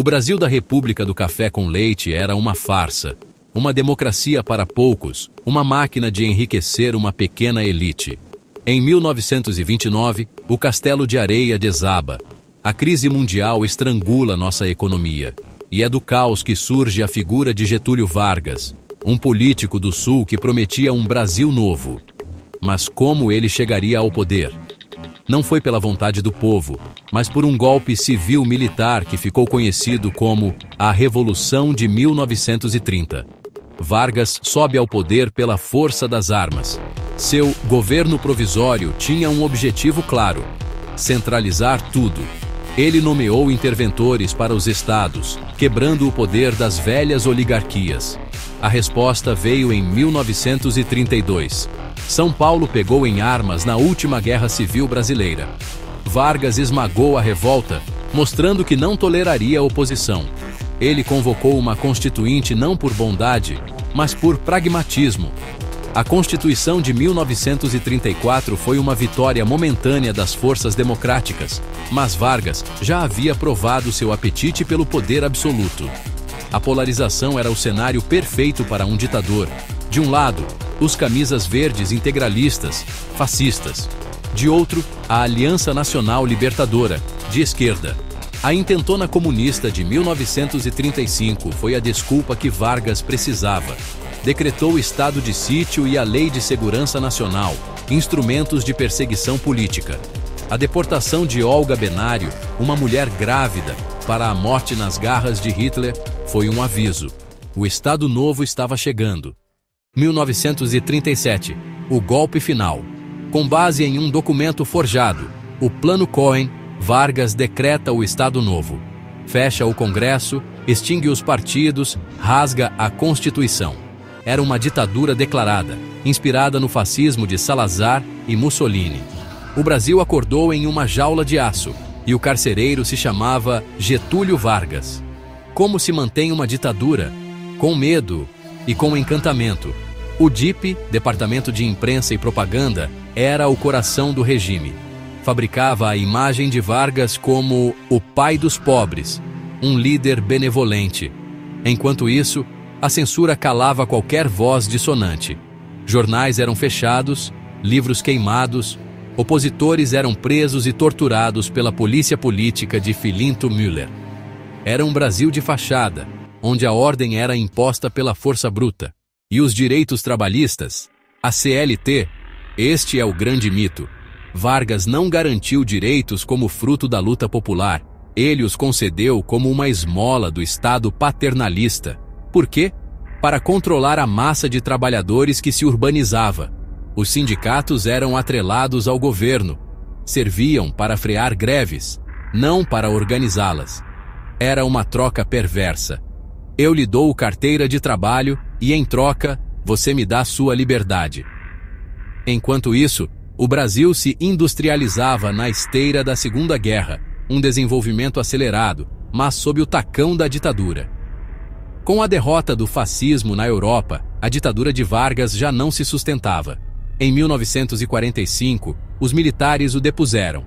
O Brasil da República do Café com Leite era uma farsa, uma democracia para poucos, uma máquina de enriquecer uma pequena elite. Em 1929, o Castelo de Areia desaba. A crise mundial estrangula nossa economia. E é do caos que surge a figura de Getúlio Vargas, um político do Sul que prometia um Brasil novo. Mas como ele chegaria ao poder? Não foi pela vontade do povo, mas por um golpe civil-militar que ficou conhecido como a Revolução de 1930. Vargas sobe ao poder pela força das armas. Seu governo provisório tinha um objetivo claro: centralizar tudo. Ele nomeou interventores para os estados, quebrando o poder das velhas oligarquias. A resposta veio em 1932. São Paulo pegou em armas na última Guerra Civil Brasileira. Vargas esmagou a revolta, mostrando que não toleraria a oposição. Ele convocou uma constituinte não por bondade, mas por pragmatismo. A Constituição de 1934 foi uma vitória momentânea das forças democráticas, mas Vargas já havia provado seu apetite pelo poder absoluto. A polarização era o cenário perfeito para um ditador. De um lado, os camisas verdes integralistas, fascistas. De outro, a Aliança Nacional Libertadora, de esquerda. A intentona comunista de 1935 foi a desculpa que Vargas precisava. Decretou o estado de sítio e a Lei de Segurança Nacional, instrumentos de perseguição política. A deportação de Olga Benário, uma mulher grávida, para a morte nas garras de Hitler, foi um aviso. O Estado Novo estava chegando. 1937, o golpe final. Com base em um documento forjado, o Plano Cohen, Vargas decreta o Estado Novo. Fecha o Congresso, extingue os partidos, rasga a Constituição. Era uma ditadura declarada, inspirada no fascismo de Salazar e Mussolini. O Brasil acordou em uma jaula de aço, e o carcereiro se chamava Getúlio Vargas. Como se mantém uma ditadura? Com medo e com encantamento. O DIP, Departamento de Imprensa e Propaganda, era o coração do regime. Fabricava a imagem de Vargas como o pai dos pobres, um líder benevolente. Enquanto isso, a censura calava qualquer voz dissonante. Jornais eram fechados, livros queimados, opositores eram presos e torturados pela polícia política de Filinto Müller. Era um Brasil de fachada, onde a ordem era imposta pela força bruta. E os direitos trabalhistas? A CLT? Este é o grande mito. Vargas não garantiu direitos como fruto da luta popular. Ele os concedeu como uma esmola do Estado paternalista. Por quê? Para controlar a massa de trabalhadores que se urbanizava. Os sindicatos eram atrelados ao governo. Serviam para frear greves, não para organizá-las. Era uma troca perversa. Eu lhe dou carteira de trabalho e, em troca, você me dá sua liberdade. Enquanto isso, o Brasil se industrializava na esteira da Segunda Guerra, um desenvolvimento acelerado, mas sob o tacão da ditadura. Com a derrota do fascismo na Europa, a ditadura de Vargas já não se sustentava. Em 1945, os militares o depuseram.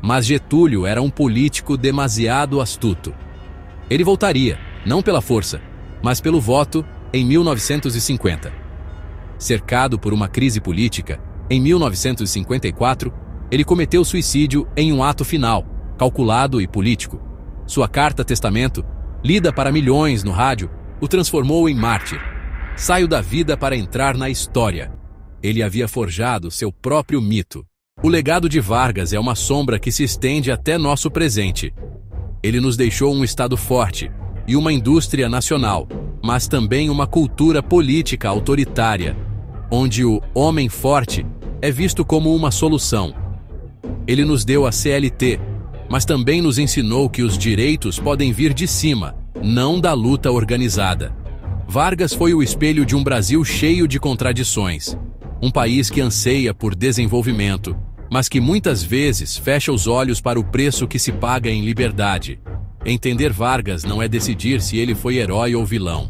Mas Getúlio era um político demasiado astuto. Ele voltaria, não pela força, mas pelo voto, em 1950. Cercado por uma crise política, em 1954, ele cometeu suicídio em um ato final, calculado e político. Sua carta-testamento, lida para milhões no rádio, o transformou em mártir. Saio da vida para entrar na história. Ele havia forjado seu próprio mito. O legado de Vargas é uma sombra que se estende até nosso presente. Ele nos deixou um Estado forte e uma indústria nacional, mas também uma cultura política autoritária, onde o homem forte é visto como uma solução. Ele nos deu a CLT, mas também nos ensinou que os direitos podem vir de cima, não da luta organizada. Vargas foi o espelho de um Brasil cheio de contradições. Um país que anseia por desenvolvimento, mas que muitas vezes fecha os olhos para o preço que se paga em liberdade. Entender Vargas não é decidir se ele foi herói ou vilão.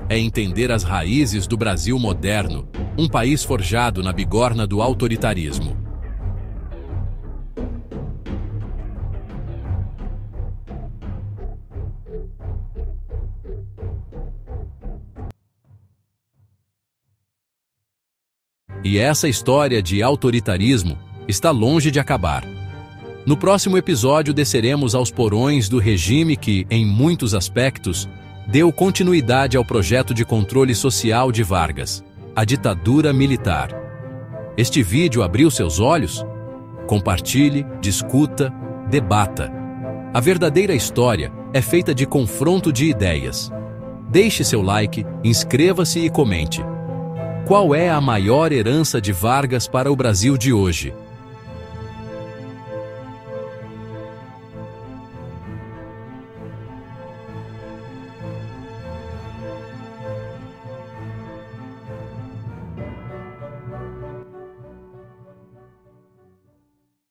É entender as raízes do Brasil moderno, um país forjado na bigorna do autoritarismo. E essa história de autoritarismo está longe de acabar. No próximo episódio desceremos aos porões do regime que, em muitos aspectos, deu continuidade ao projeto de controle social de Vargas, a ditadura militar. Este vídeo abriu seus olhos? Compartilhe, discuta, debata. A verdadeira história é feita de confronto de ideias. Deixe seu like, inscreva-se e comente. Qual é a maior herança de Vargas para o Brasil de hoje?